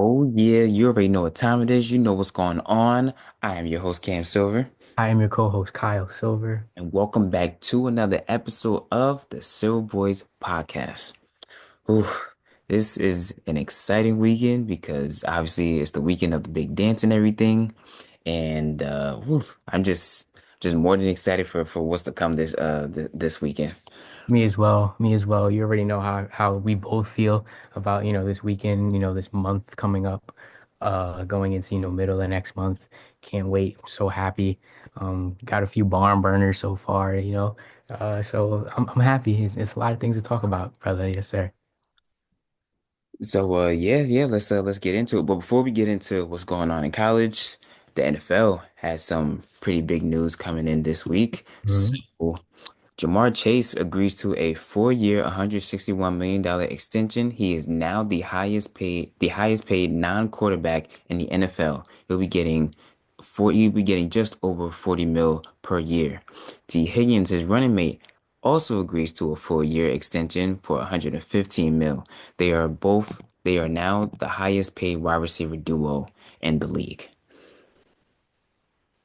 Oh yeah, you already know what time it is. You know what's going on. I am your host, Cam Silver, I am your co-host, Kyle Silver. and welcome back to another episode of the Silver Boys podcast. Ooh, this is an exciting weekend because obviously it's the weekend of the big dance and everything. And I'm just more than excited for what's to come this weekend. Me as well. Me as well. You already know how we both feel about, this weekend, this month coming up, going into, middle of next month. Can't wait. I'm so happy. Got a few barn burners so far, so I'm happy. It's a lot of things to talk about, brother. Yes, sir. So yeah, let's get into it. But before we get into what's going on in college, the NFL has some pretty big news coming in this week. Mhm. So Jamar Chase agrees to a 4-year, $161 million extension. He is now the highest paid non-quarterback in the NFL. He'll be getting just over 40 mil per year. T. Higgins, his running mate, also agrees to a 4-year extension for 115 mil. They are now the highest paid wide receiver duo in the league.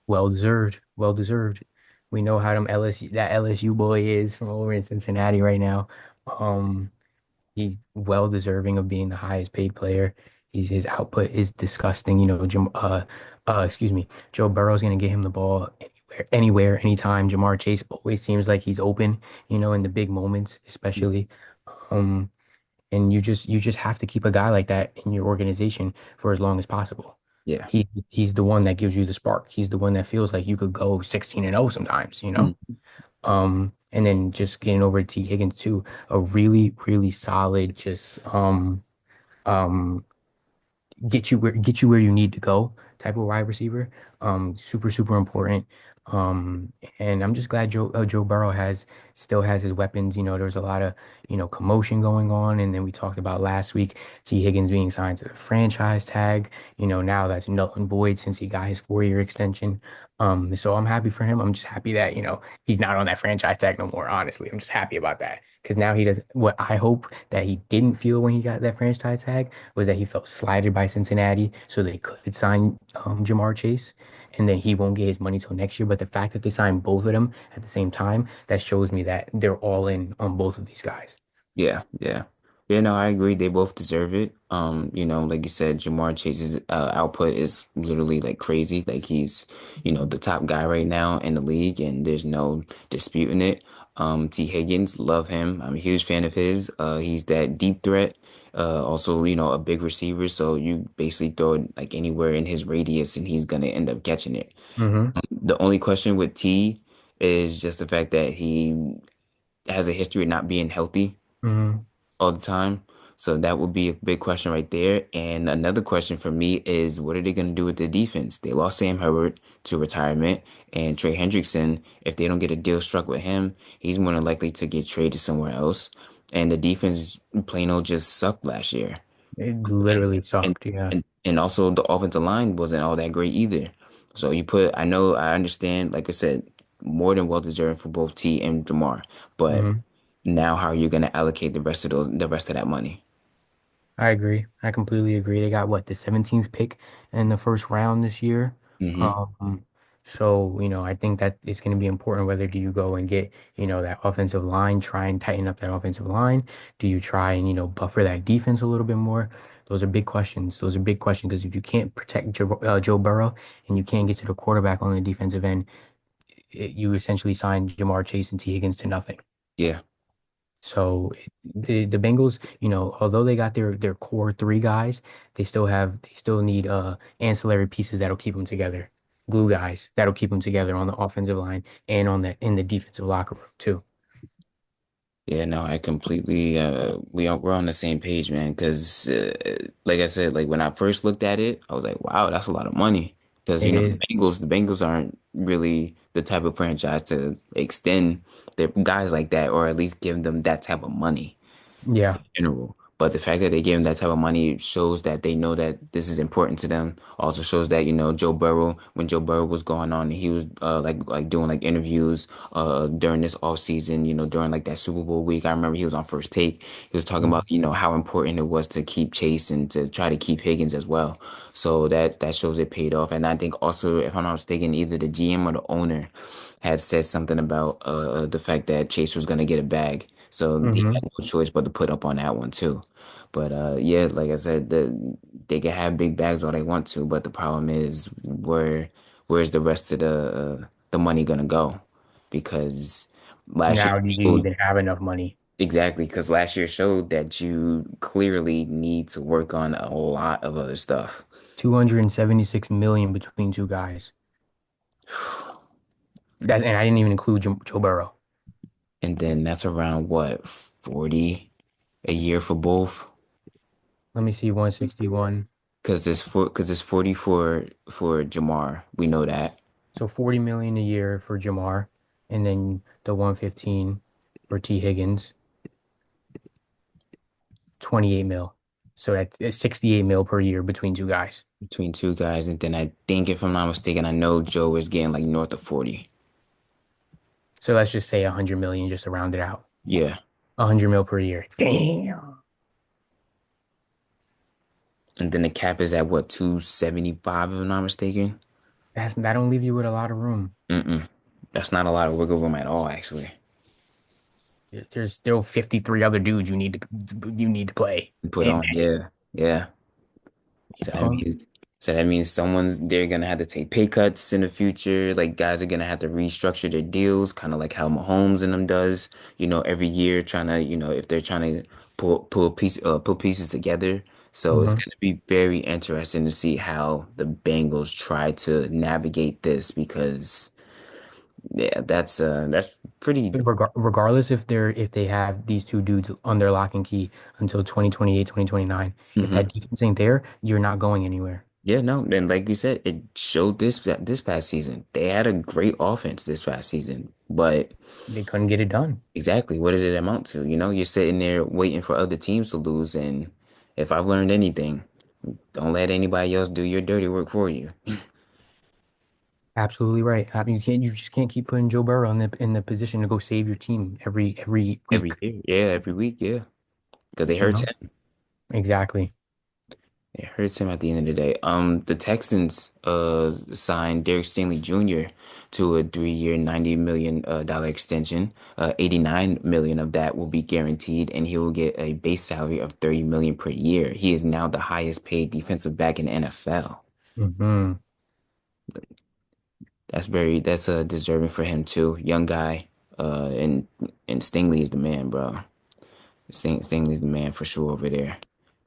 Well deserved. Well deserved. We know how that LSU boy is from over in Cincinnati right now. Um, He's well deserving of being the highest paid player. His output is disgusting. Excuse me, Joe Burrow's gonna get him the ball anywhere, anytime. Jamar Chase always seems like he's open, in the big moments, especially. Um, and you just have to keep a guy like that in your organization for as long as possible. Yeah. He's the one that gives you the spark. He's the one that feels like you could go 16-0 sometimes. Mm. And then just getting over to T. Higgins too, a really, really solid, just um get you where you need to go type of wide receiver. Super, super important. And I'm just glad Joe Burrow still has his weapons. There was a lot of, commotion going on. And then we talked about last week, T. Higgins being signed to the franchise tag. Now that's null and void since he got his 4-year extension. So I'm happy for him. I'm just happy that, he's not on that franchise tag no more, honestly. I'm just happy about that. Because now he does what I hope that he didn't feel when he got that franchise tag was that he felt slighted by Cincinnati, so they could sign Jamar Chase, and then he won't get his money till next year. But the fact that they signed both of them at the same time, that shows me that they're all in on both of these guys. Yeah, yeah. Yeah, no, I agree. They both deserve it. Like you said, Jamar Chase's output is literally like crazy. Like he's, the top guy right now in the league, and there's no disputing it. T. Higgins, love him. I'm a huge fan of his. He's that deep threat. Also, a big receiver, so you basically throw it like anywhere in his radius, and he's gonna end up catching it. Hmm. The only question with T is just the fact that he has a history of not being healthy Hmm. all the time. So that would be a big question right there. And another question for me is what are they going to do with the defense? They lost Sam Hubbard to retirement and Trey Hendrickson. If they don't get a deal struck with him, he's more than likely to get traded somewhere else. And the defense plain old just sucked last year. It And literally and sucked. Yeah. and also the offensive line wasn't all that great either. So I understand, like I said, more than well deserved for both T and Jamar. But Hmm. now how are you going to allocate the rest of that money? I agree. I completely agree. They got what, the 17th pick in the first round this year. Hmm. Um, so, I think that it's going to be important whether do you go and get, that offensive line, try and tighten up that offensive line? Do you try and, buffer that defense a little bit more? Those are big questions. Those are big questions because if you can't protect Joe Burrow and you can't get to the quarterback on the defensive end, you essentially sign Jamar Chase and T. Higgins to nothing. Yeah. So the Bengals, although they got their core three guys, they still need ancillary pieces that'll keep them together, glue guys that'll keep them together on the offensive line and on the in the defensive locker room too. Yeah, no, I completely we're on the same page, man. Because like I said, like when I first looked at it, I was like, wow, that's a lot of money. Because It is, the Bengals aren't really the type of franchise to extend their guys like that, or at least give them that type of money yeah. in general. But the fact that they gave him that type of money shows that they know that this is important to them. Also shows that, Joe Burrow, when Joe Burrow was going on, he was like doing like interviews during this off season, during like that Super Bowl week. I remember he was on First Take. He was talking about, Mhm. how important it was to keep Chase and to try to keep Higgins as well. So that shows it paid off. And I think also, if I'm not mistaken, either the GM or the owner had said something about the fact that Chase was gonna get a bag. So he had Hmm. no choice but to put up on that one too. But yeah, like I said, they can have big bags all they want to, but the problem is where's the rest of the money gonna go? Because last year Now, do you showed even have enough money? exactly because last year showed that you clearly need to work on a lot of other stuff. 276 million between two guys. And I didn't even include Joe Burrow. And then that's around what, 40 a year for both? Let me see, 161. Because it's 40 for Jamar. We know that. So 40 million a year for Jamar, and then the 115 for T. Higgins, 28 mil. So that's 68 mil per year between two guys. Between two guys, and then I think, if I'm not mistaken, I know Joe is getting like north of 40. So let's just say 100 million just to round it out. Yeah. 100 mil per year. Damn. And then the cap is at what, 275, if I'm not mistaken? That don't leave you with a lot of room. Mm-mm. That's not a lot of wiggle room at all, actually. There's still 53 other dudes you need to play. Put And on, yeah. Yeah. you So that know, means they're gonna have to take pay cuts in the future. Like, guys are gonna have to restructure their deals, kind of like how Mahomes and them does, every year, trying to, if they're trying to put pieces together. So it's mhm. gonna be very interesting to see how the Bengals try to navigate this because yeah, that's pretty. Regardless if they have these two dudes on their lock and key until 2028, 2029, if Mhm. that defense ain't there, you're not going anywhere. Yeah, no, and like we said, it showed this past season. They had a great offense this past season, but They couldn't get it done. exactly, what did it amount to? You're sitting there waiting for other teams to lose, and if I've learned anything, don't let anybody else do your dirty work for you. Absolutely right. I mean, you just can't keep putting Joe Burrow in the position to go save your team every Every week. year, yeah, every week, yeah, because it You hurts know? him. Exactly. It hurts him at the end of the day. The Texans signed Derek Stingley Jr. to a 3-year, $90 million dollar extension. 89 million of that will be guaranteed, and he will get a base salary of 30 million per year. He is now the highest paid defensive back in the NFL. Hmm. That's deserving for him too. Young guy. And Stingley is the man, bro. Stingley's the man for sure over there.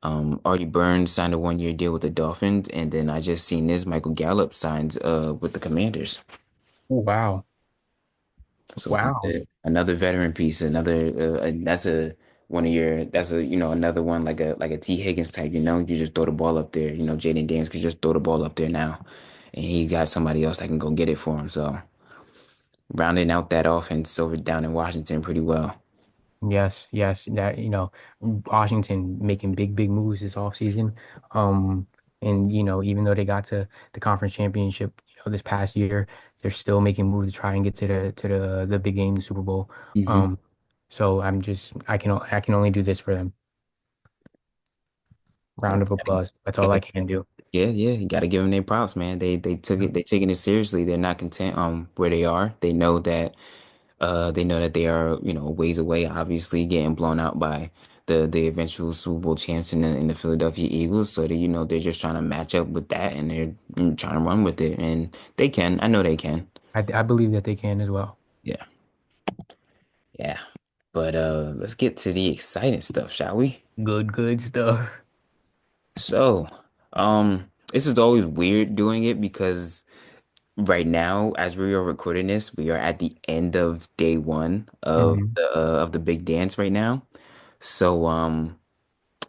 Artie Burns signed a 1-year deal with the Dolphins, and then I just seen this Michael Gallup signs with the Commanders. Oh, wow. So Wow. another veteran piece, that's a one of your that's a another one like a T Higgins type. You just throw the ball up there. Jaden Daniels could just throw the ball up there now, and he got somebody else that can go get it for him. So rounding out that offense over down in Washington pretty well. Yes, yes, that Washington making big moves this offseason. Um, and even though they got to the conference championship, this past year, they're still making moves to try and get to the big game, the Super Bowl. Hmm. Um, so I can only do this for them. Round of applause. That's all I can do. Yeah, yeah, you got to give them their props, man. They taking it seriously. They're not content where they are. They know that they are, ways away, obviously getting blown out by the eventual Super Bowl champs in the Philadelphia Eagles. So they're just trying to match up with that, and they're trying to run with it, and they can. I know they can. I believe that they can as well. Yeah, yeah. But let's get to the exciting stuff, shall we? Good stuff. So, this is always weird doing it because right now, as we are recording this, we are at the end of day one Hmm. of the big dance right now. So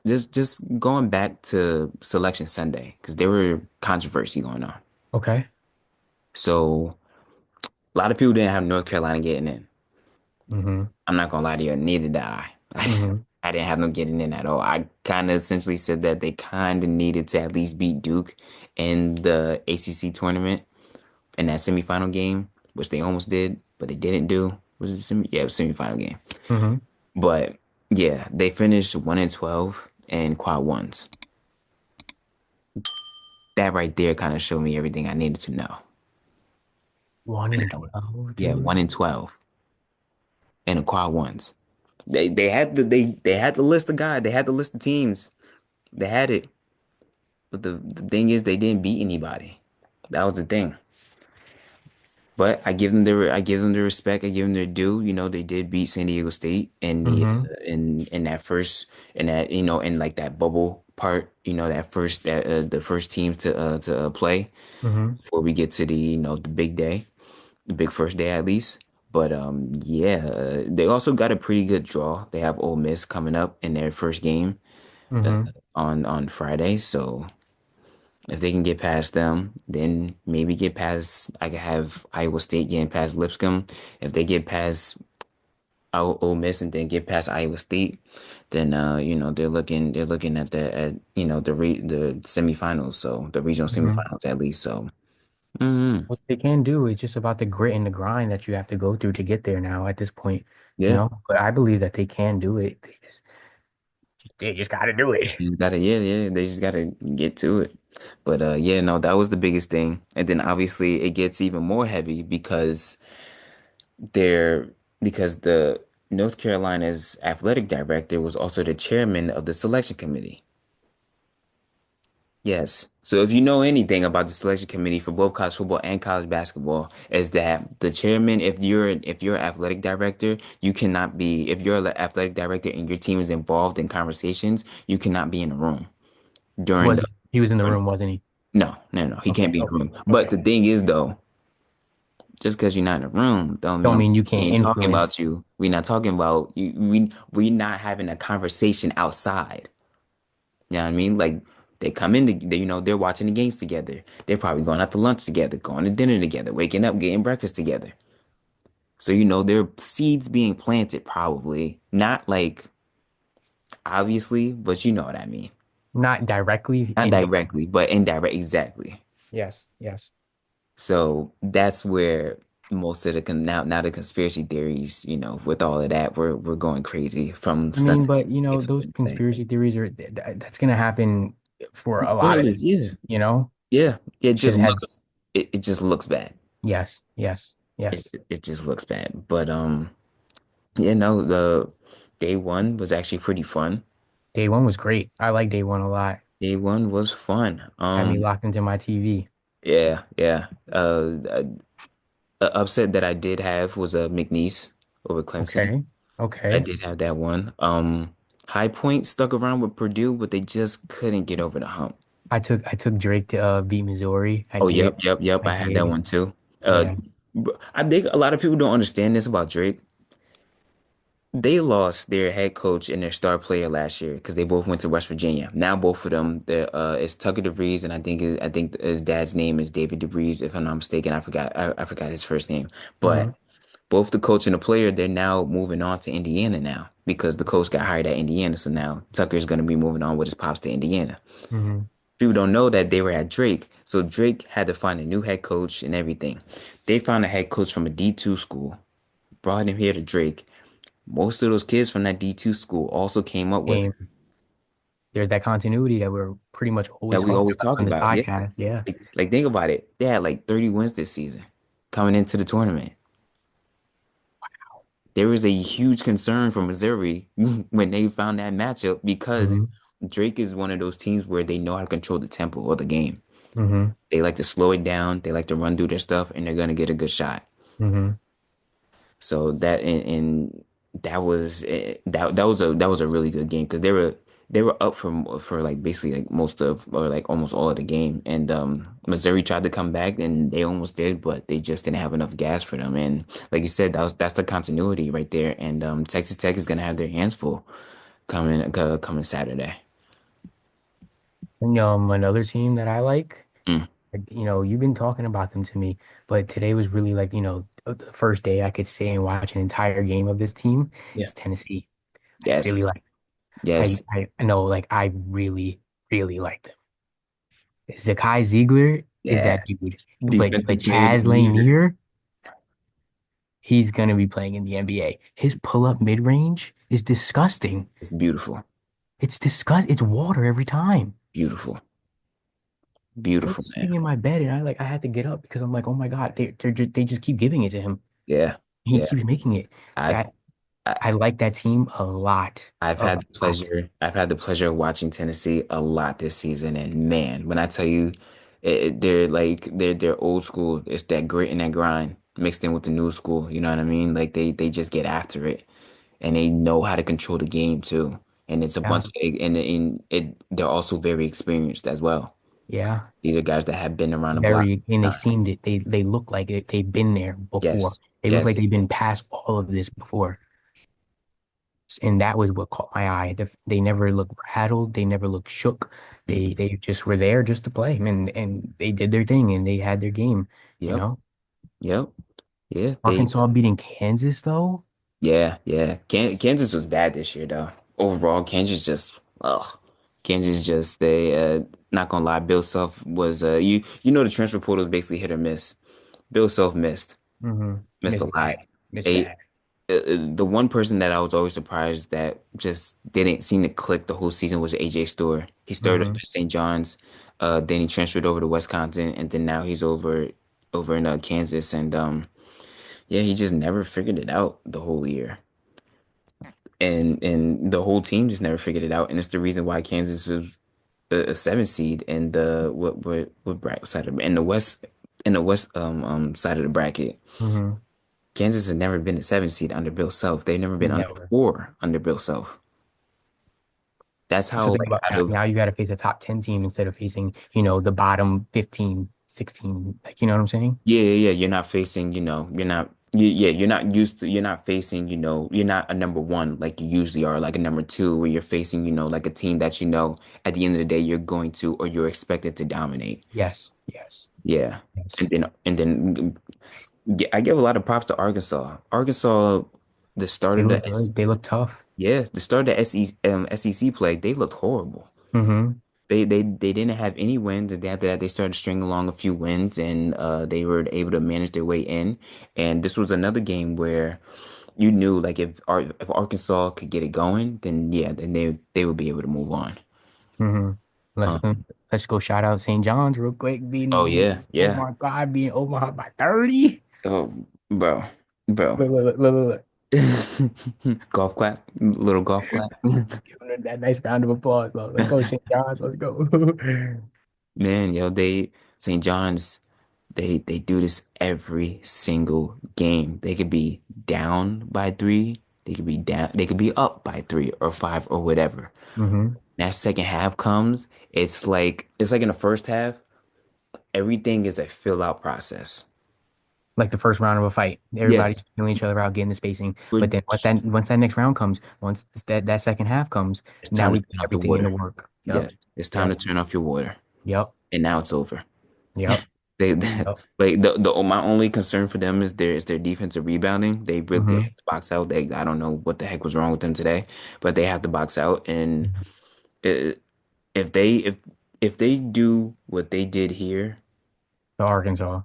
just going back to Selection Sunday because there were controversy going on. Okay. So a lot of people didn't have North Carolina getting in. Hmm. I'm not gonna lie to you, neither did I. Hmm. I didn't have them getting in at all. I kind of essentially said that they kind of needed to at least beat Duke in the ACC tournament in that semifinal game, which they almost did, but they didn't do. Was it semi? Yeah, it was semifinal game. Hmm. But yeah, they finished 1-12 in quad ones. That right there kind of showed me everything I needed to know. 1-12, Yeah, dude. 1-12 in the quad ones. They had the list of guys. They had the list of teams. They had it. But the thing is, they didn't beat anybody. That was the thing. But I give them the respect. I give them their due. You know, they did beat San Diego State in the Hmm. in that first in that in like that bubble part. You know, that first that the first team to play Hmm. before we get to the the big day, the big first day at least. But yeah, they also got a pretty good draw. They have Ole Miss coming up in their first game Hmm. on Friday. So if they can get past them, then maybe get past. I could have Iowa State getting past Lipscomb. If they get past Ole Miss and then get past Iowa State, then they're looking at the semifinals. So the regional Hmm. semifinals at least. So mhm. What they can do is just about the grit and the grind that you have to go through to get there now at this point, you Yeah, know. But I believe that they can do it. They just got to do it. you just gotta yeah, they just gotta get to it. But yeah, no, that was the biggest thing. And then obviously it gets even more heavy they're because the North Carolina's athletic director was also the chairman of the selection committee. Yes. So if you know anything about the selection committee for both college football and college basketball, is that the chairman, if you're an athletic director, you cannot be if you're an athletic director and your team is involved in conversations, you cannot be in the room during Was the he was in the room, wasn't he? no, he Okay, can't be in the okay, room. But okay. the thing is though, just because you're not in the room, don't Don't mean mean you we can't ain't talking influence. about you. We're not talking about you. We not having a conversation outside. You know what I mean? Like they come in, they're watching the games together. They're probably going out to lunch together, going to dinner together, waking up, getting breakfast together. So there are seeds being planted, probably not like obviously, but you know what I mean. Not directly, Not indirectly. directly, but indirect, exactly. Yes, yes. So that's where most of now the conspiracy theories, with all of that, we're going crazy from I mean, Sunday but to those Wednesday. conspiracy theories that's gonna happen for a lot of Regardless, yeah, things. yeah. It just Shit had looks it just looks bad. yes, yes, It, yes. it just looks bad. But yeah, no, the day one was actually pretty fun. Day one was great. I like day one a lot. Day one was fun. Had me locked into my TV. Yeah, yeah. A upset that I did have was McNeese over Clemson. Okay. I Okay. did have that one. High Point stuck around with Purdue, but they just couldn't get over the hump. I took Drake to beat Missouri. I Oh, did. yep, yep, yep. I I had that did. one too. Uh, Yeah. I think a lot of people don't understand this about Drake. They lost their head coach and their star player last year because they both went to West Virginia. Now both of them, it's Tucker DeVries and I think his dad's name is David DeVries, if I'm not mistaken. I forgot his first name. Hmm. But both the coach and the player, they're now moving on to Indiana now because the coach got hired at Indiana. So now Tucker's going to be moving on with his pops to Indiana. Hmm. People don't know that they were at Drake. So Drake had to find a new head coach and everything. They found a head coach from a D2 school, brought him here to Drake. Most of those kids from that D2 school also came up with him And there's that continuity that we're pretty much that always we talking always about talk on this about. Yeah. podcast. Yeah. Like think about it. They had like 30 wins this season coming into the tournament. There was a huge concern for Missouri when they found that matchup because Hmm. Drake is one of those teams where they know how to control the tempo of the game. Hmm. They like to slow it down, they like to run through their stuff, and they're gonna get a good shot. Hmm. So and that was that was a really good game because they were up for like basically like most of or like almost all of the game, and Missouri tried to come back and they almost did, but they just didn't have enough gas for them. And like you said, that's the continuity right there. And Texas Tech is gonna have their hands full coming Saturday. And another team that I Mm, like, you've been talking about them to me, but today was really like, the first day I could stay and watch an entire game of this team. yeah. It's Tennessee. I really Yes. like. Yes. I know, like I really, really like them. Zakai Ziegler is Yeah. that dude. Like the Defensive player of the Chaz year. Lanier, he's gonna be playing in the NBA. His pull-up mid-range is disgusting. It's beautiful. It's water every time. Beautiful. I was Beautiful, man. sitting in my bed and I had to get up because I'm like, oh my God, they just keep giving it to him. Yeah. He Yeah. keeps making it. I've I I, I like that team a lot. I've A had the lot. pleasure. I've had the pleasure of watching Tennessee a lot this season, and man, when I tell you, they're old school. It's that grit and that grind mixed in with the new school. You know what I mean? Like they just get after it, and they know how to control the game too. And it's a Yeah. bunch of and it. They're also very experienced as well. Yeah. These are guys that have been around the block. Very, and they look like they've been there before. Yes, They look like yes. they've been past all of this before. And that was what caught my eye. They never looked rattled. They never looked shook. Mm-mm. They just were there just to play, and they did their thing and they had their game, you Yep, know. yep. Yeah, they. Arkansas beating Kansas though. Yeah, yeah. Kansas was bad this year though. Overall, Kansas just Kansas just they not gonna lie, Bill Self was you know the transfer portal is basically hit or miss. Bill Self missed Miss a lot. bad. Miss A bad. The one person that I was always surprised that just didn't seem to click the whole season was AJ Store. He started Hmm. at St. John's, then he transferred over to Wisconsin, and then now he's over in Kansas, and yeah, he just never figured it out the whole year. And the whole team just never figured it out, and it's the reason why Kansas was a seven seed in the what bracket side of in the west side of the bracket. Hmm. Kansas has never been a seven seed under Bill Self. They've never been under Never. four under Bill Self. That's So how think like about out now. of Now you got to face a top 10 team instead of facing, the bottom 15, 16. Like, you know what I'm saying? yeah, yeah, yeah. You're not facing, yeah, you're not facing, you're not a number one like you usually are, like a number two, where you're facing, like a team that at the end of the day you're going to or you're expected to dominate. Yes. Yes. Yeah. Yes. And then yeah, I give a lot of props to Arkansas. Arkansas, the start They of look good. They look tough. the start of the SEC play, they looked horrible. Hmm. They didn't have any wins, and after that, they started stringing along a few wins, and they were able to manage their way in. And this was another game where you knew, like, if Arkansas could get it going, then yeah, then they would be able to move on. Hmm. Let's Um, let's go shout out St. John's real quick, oh beating yeah, oh yeah. my God, beating Omaha by 30. Oh, bro, bro. Look. Golf clap, little golf clap. Give them that nice round of applause. Though. Let's go, St. John's. Let's go. Man, yo, St. John's, they do this every single game. They could be down by three, they could be up by three or five or whatever. Hmm. That second half comes, it's like in the first half, everything is a fill out process. Like the first round of a fight, Yeah, everybody's feeling each other out, getting the spacing. But we're, then once that next round comes, once that second half comes, it's now time to we put turn off the everything into water. work. Yep. Yes, it's time Yep. to turn off your water, Yep. and now it's over. Yep. They Yep. like my only concern for them is their defensive rebounding. They Hmm. have to box out. I don't know what the heck was wrong with them today, but they have to box out. And it, if they if they do what they did here To Arkansas.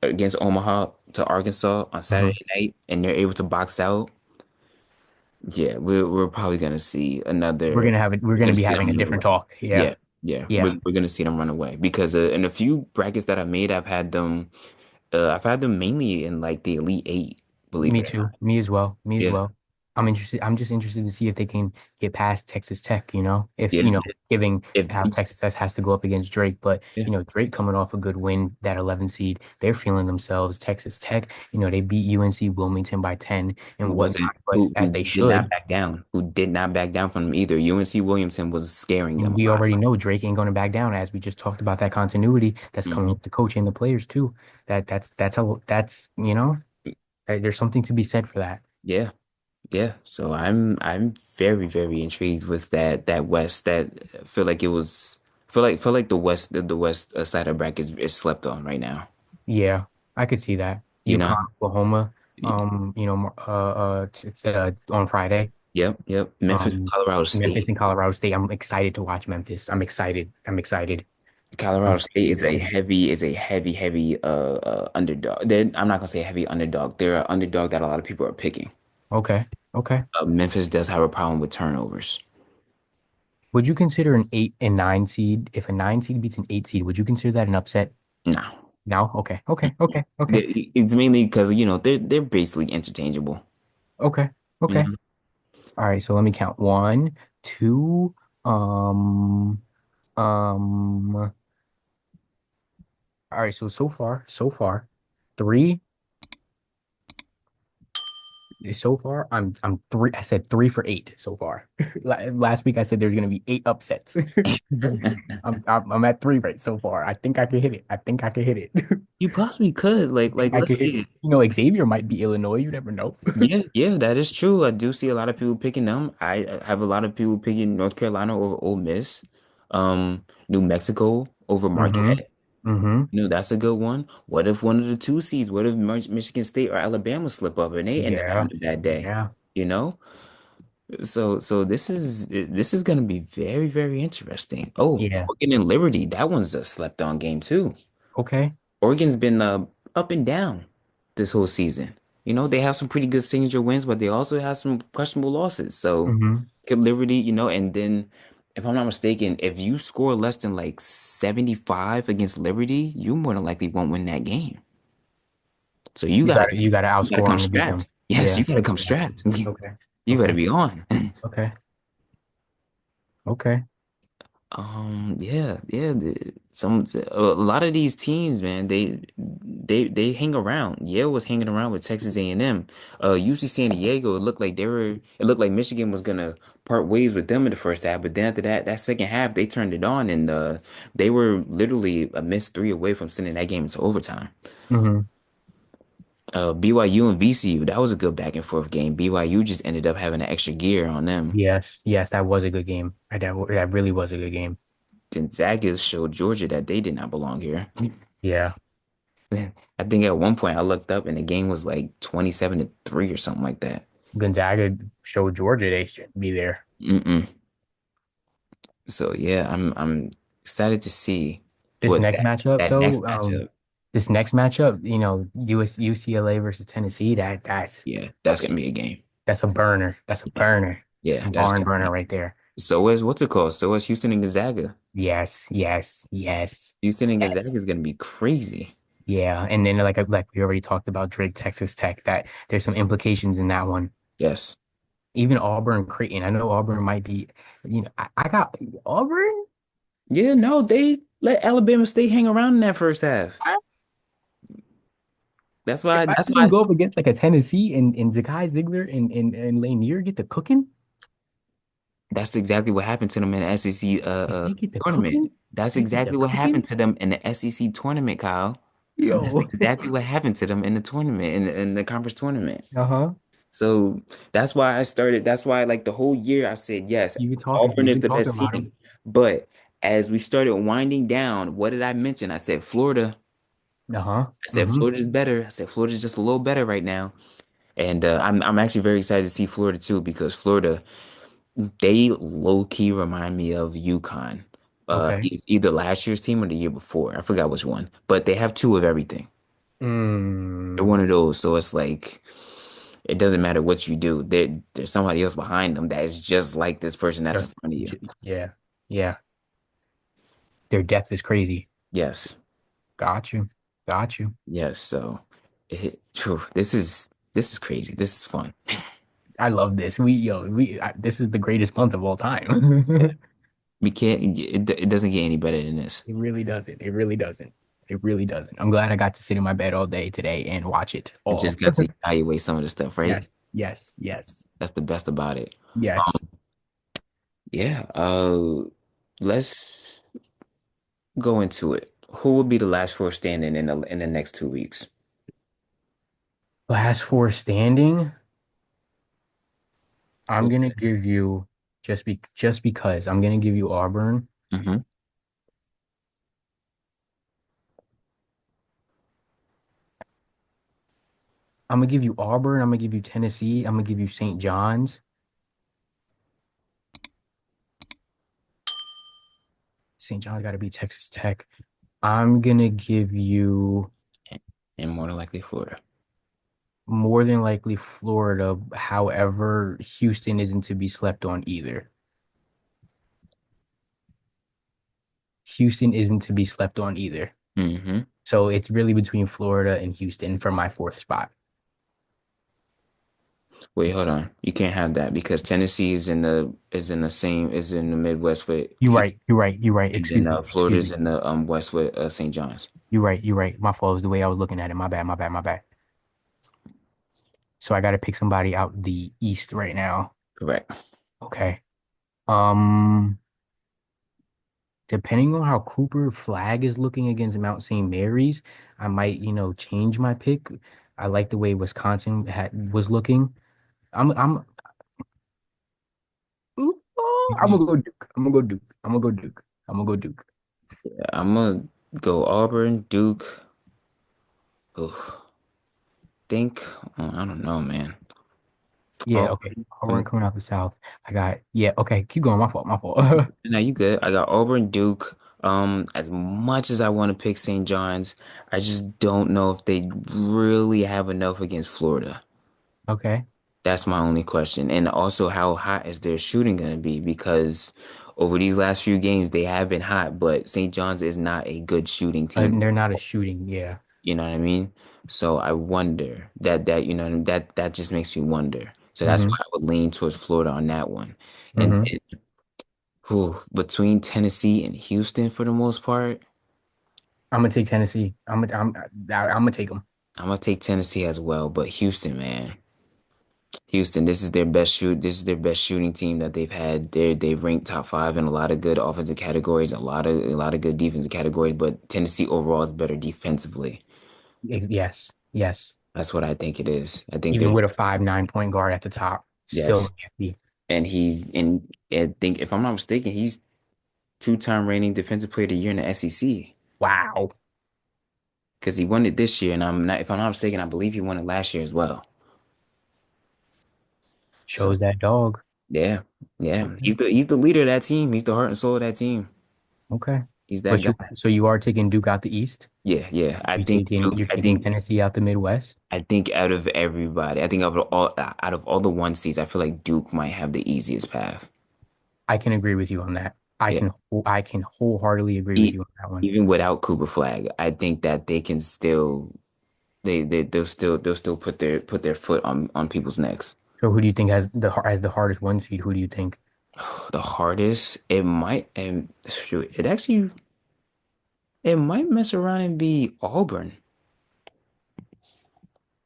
against Omaha to Arkansas on Hmm. Saturday night, and they're able to box out, yeah, we're probably gonna see another. We're We're gonna gonna be see them having a run different away. talk. Yeah. Yeah, yeah, Yeah. we're gonna see them run away because in a few brackets that I've made, I've had them mainly in like the Elite Eight, believe Me it or too. not. Me as well. Me as Yeah, well. I'm just interested to see if they can get past Texas Tech, if, yeah. giving If how Texas Tech has to go up against Drake, but, yeah, Drake coming off a good win, that 11 seed, they're feeling themselves. Texas Tech, they beat UNC Wilmington by 10 who and wasn't whatnot, but as who they did not should. back down, who did not back down from them either. UNC Williamson was scaring them And a we lot. already know Drake ain't going to back down, as we just talked about that continuity that's coming Hmm. with the coach and the players too. There's something to be said for that. Yeah, yeah. So I'm very very intrigued with that West. That feel like it was feel like the West side of bracket is slept on right now. Yeah, I could see that. You know. UConn, Oklahoma, on Friday. Yep, yep. Memphis, Um, Colorado Memphis State. and Colorado State. I'm excited to watch Memphis. I'm excited. I'm excited. I'm Colorado State really excited. is a heavy underdog. I'm not gonna say heavy underdog. They're an underdog that a lot of people are picking. Okay. Okay. Memphis does have a problem with turnovers. Would you consider an 8 and 9 seed? If a 9 seed beats an 8 seed, would you consider that an upset? No. No? Okay. Okay. Okay. Okay. It's mainly because they're basically interchangeable. Okay. You Okay. know, All right. So let me count. One, two, um, all right. So far, three. So far, I'm three. I said 3 for 8 so far. Last week I said there's gonna be 8 upsets. I'm at three right so far. I think I can hit it. I think I can hit it. you possibly could I think I let's can hit see it. it. Xavier might be Illinois. You never know. Yeah, yeah, that is true. I do see a lot of people picking them. I have a lot of people picking North Carolina over Ole Miss, New Mexico over Mm-hmm. Marquette. Mm-hmm. That's a good one. What if one of the two seeds? What if Michigan State or Alabama slip up and they end up Yeah. having a bad day? Yeah. You know? So this is gonna be very, very interesting. Oh, Yeah. Oregon and Liberty, that one's a slept on game too. Okay. Oregon's been up and down this whole season. They have some pretty good signature wins, but they also have some questionable losses. So Mm-hmm. could Liberty, and then if I'm not mistaken, if you score less than like 75 against Liberty, you more than likely won't win that game. So You gotta you gotta outscore come them to beat them. strapped. Yes, Yeah. you gotta come Yeah. strapped. Okay. You better Okay. be on. Okay. Okay. Yeah, yeah. A lot of these teams, man, they hang around. Yale was hanging around with Texas A&M. UC San Diego, it looked like Michigan was gonna part ways with them in the first half, but then after that second half, they turned it on and they were literally a missed three away from sending that game into overtime. Mm-hmm. BYU and VCU, that was a good back and forth game. BYU just ended up having an extra gear on them. Yes. Yes. That was a good game. That really was a good game. Gonzaga showed Georgia that they did not belong here. Yeah. I think at one point I looked up and the game was like 27-3 or something like that. Gonzaga showed Georgia they shouldn't be there. Mm-mm. So yeah, I'm excited to see This what next that matchup, that next though, matchup. UCLA versus Tennessee, Yeah, that's gonna be a game. that's a burner. That's a Yeah, burner. It's yeah, a that's barn gonna burner be. right there. So is what's it called? So is Houston and Gonzaga. Yes, yes, yes, Houston and Gonzaga yes. is gonna be crazy. Yeah, and then like we already talked about Drake, Texas Tech. That there's some implications in that one. Yes. Even Auburn, Creighton. I know Auburn might be, I got Auburn. Yeah, no, they let Alabama State hang around in that first half. I, That's if why. I That's see them why. go up against like a Tennessee and Zakai Ziegler and Lanier get the cooking, That's exactly what happened to them in the SEC if they get the tournament. cooking, That's they get the exactly what cooking. happened to them in the SEC tournament, Kyle. That's Yo. exactly what happened to them in the tournament, in the conference tournament. Uh-huh. So that's why I started. That's why, like the whole year, I said, yes, Auburn You've is been the talking best about team. him. But as we started winding down, what did I mention? I said Florida. Uh-huh. I said Mm-hmm. Florida's better. I said Florida's just a little better right now. And I'm actually very excited to see Florida too because Florida, they low key remind me of UConn. Okay. Either last year's team or the year before. I forgot which one. But they have two of everything. They're Mm. one of those. So it's like it doesn't matter what you do. There's somebody else behind them that is just like this person that's in front of you. Yeah. Yeah. Their depth is crazy. Yes. Got you. Got you. Yes. So phew, this is crazy. This is fun. I love this. This is the greatest month of all time. We can't it doesn't get any better than this. It really doesn't. It really doesn't. It really doesn't. I'm glad I got to sit in my bed all day today and watch it We all. just got to evaluate some of the stuff, right? Yes. Yes. Yes. That's the best about it. Yes. Yeah. Let's go into it. Who will be the last four standing in the next 2 weeks? Last four standing. I'm Who? gonna give you just because I'm gonna give you Auburn. Hmm. I'm gonna give you Auburn. I'm gonna give you Tennessee. I'm gonna give you St. John's. St. John's got to be Texas Tech. I'm gonna give you and more than likely Florida. more than likely Florida. However, Houston isn't to be slept on either. Houston isn't to be slept on either. Hmm. So it's really between Florida and Houston for my fourth spot. Wait, hold on. You can't have that because Tennessee is in the Midwest with You're Houston, right. You're right. You're right. and then Excuse me. Excuse Florida's me. in the West with St. John's. You're right. You're right. My fault is the way I was looking at it. My bad. My bad. My bad. So I got to pick somebody out the East right now. Correct. Okay. Um, Depending on how Cooper Flag is looking against Mount St. Mary's, I might, change my pick. I like the way Wisconsin was looking. I'm I'm gonna go Duke. I'm gonna go Duke. I'm gonna go Duke. I'm gonna go Duke. I'm gonna go Auburn, Duke. Oof. Think I don't know, man. Yeah, okay. Auburn. Auburn coming out the South. Yeah, okay. Keep going. My fault. My fault. Now you good. I got Auburn, Duke. As much as I want to pick St. John's, I just don't know if they really have enough against Florida. Okay. That's my only question. And also, how hot is their shooting going to be? Because over these last few games, they have been hot, but St. John's is not a good shooting team. And they're not a shooting. Yeah. You know what I mean? So I wonder that just makes me wonder. So that's why Mm-hmm. I would lean towards Florida on that one. And Mm-hmm. then, between Tennessee and Houston for the most part, I'm gonna take Tennessee. I'm gonna take them. I'm gonna take Tennessee as well. But Houston, man. Houston, this is their best shoot. This is their best shooting team that they've had. They've ranked top five in a lot of good offensive categories, a lot of good defensive categories. But Tennessee overall is better defensively. Yes. Yes. That's what I think it is. I think they're Even with a 5'9" point guard at the top, still yes, nifty. and I think if I'm not mistaken, he's two-time reigning defensive player of the year in the SEC Wow. because he won it this year, and if I'm not mistaken, I believe he won it last year as well. So Shows that dog. yeah, yeah, Okay. he's the leader of that team. He's the heart and soul of that team. Okay. He's that But guy. you are taking Duke out the East? Yeah, yeah. You taking you're taking Tennessee out the Midwest? I think out of everybody, I think out of all the one seeds, I feel like Duke might have the easiest path. I can agree with you on that. Yeah. I can wholeheartedly agree with E you on that one. Even without Cooper Flag, I think that they can still they'll still put their foot on people's necks. So who do you think has the hardest one seed? Who do you think? The hardest, it might and shoot, it might mess around and be Auburn.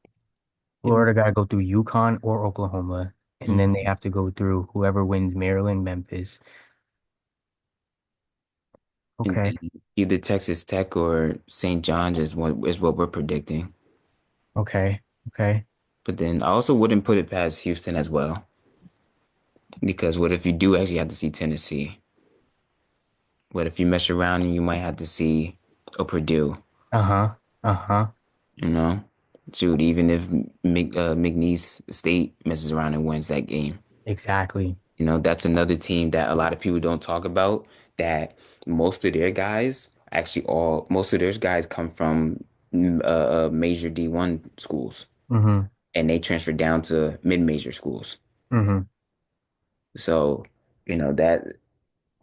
It, Florida got to go through UConn or Oklahoma, and then they mhm. have to go through whoever wins Maryland, Memphis. And Okay. then either Texas Tech or St. John's is what we're predicting. Okay. Okay. But then I also wouldn't put it past Houston as well. Because what if you do actually have to see Tennessee? What if you mess around and you might have to see a Purdue, Uh-huh. Uh-huh. you know? Shoot, even if McNeese State messes around and wins that game. Exactly. That's another team that a lot of people don't talk about, that most of their guys come from major D1 schools Mm-hmm. and they transfer down to mid-major schools. Mm-hmm. So, that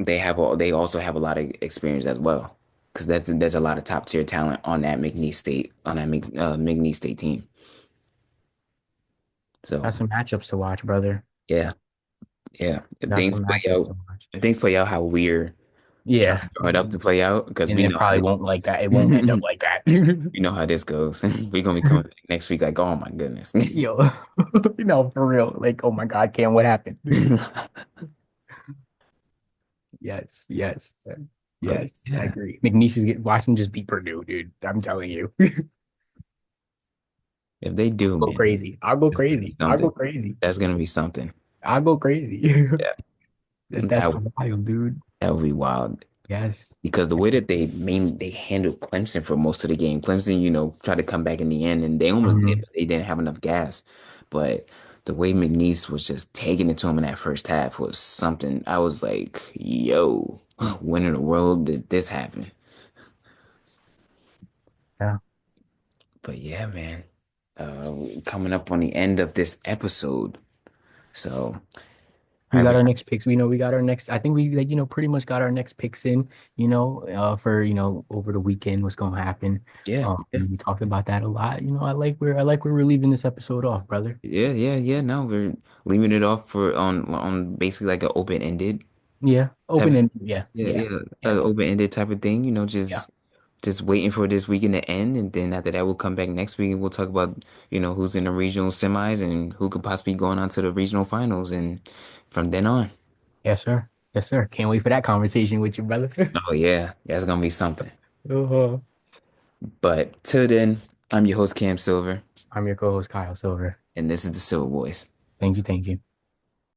they also have a lot of experience as well, because there's a lot of top tier talent on that McNeese State team. So Got some matchups to watch, brother. yeah, yeah. If Got things some play matchups out, to watch. if things play out how we're trying Yeah. to draw it up to play out, because And we it know how probably this, won't like that. It won't end up like that. we know how this goes. We're gonna be coming back next week like, oh my goodness. Yo, no, for real. Like, oh my God, Cam, what happened? Yes, yes, But yes. I yeah, agree. McNeese is getting watching just beat Purdue, dude. I'm telling you. if they do, Go man, crazy. I'll go it's gonna be crazy. I'll go something. crazy. That's gonna be something. I'll go crazy. Yeah, That's that wild, dude. that would be wild. Yes. Because the way that they handled Clemson for most of the game, Clemson, tried to come back in the end, and they almost did, Mhm. but they didn't have enough gas. But the way McNeese was just taking it to him in that first half was something. I was like, yo, when in the world did this happen? Yeah. But yeah, man, coming up on the end of this episode. So, We all got right, our next picks. We know we got our next. I think we like, pretty much got our next picks in, for, over the weekend, what's gonna happen. yeah, yeah, We talked about that a lot. I like where we're leaving this episode off, brother. yeah. No, we're leaving it off for on basically like an open-ended Yeah. type. Open end. Yeah. Yeah, Yeah. yeah, Yeah. open-ended type of thing. Yeah. Just waiting for this weekend to end, and then after that, we'll come back next week and we'll talk about who's in the regional semis and who could possibly go on to the regional finals, and from then on. Yes, sir. Yes, sir. Can't wait for that conversation with you, brother. Oh yeah, that's gonna be something. Uh-huh. But till then, I'm your host Cam Silver, I'm your co-host, Kyle Silver. and this is the Silver Boys. Thank you. Thank you.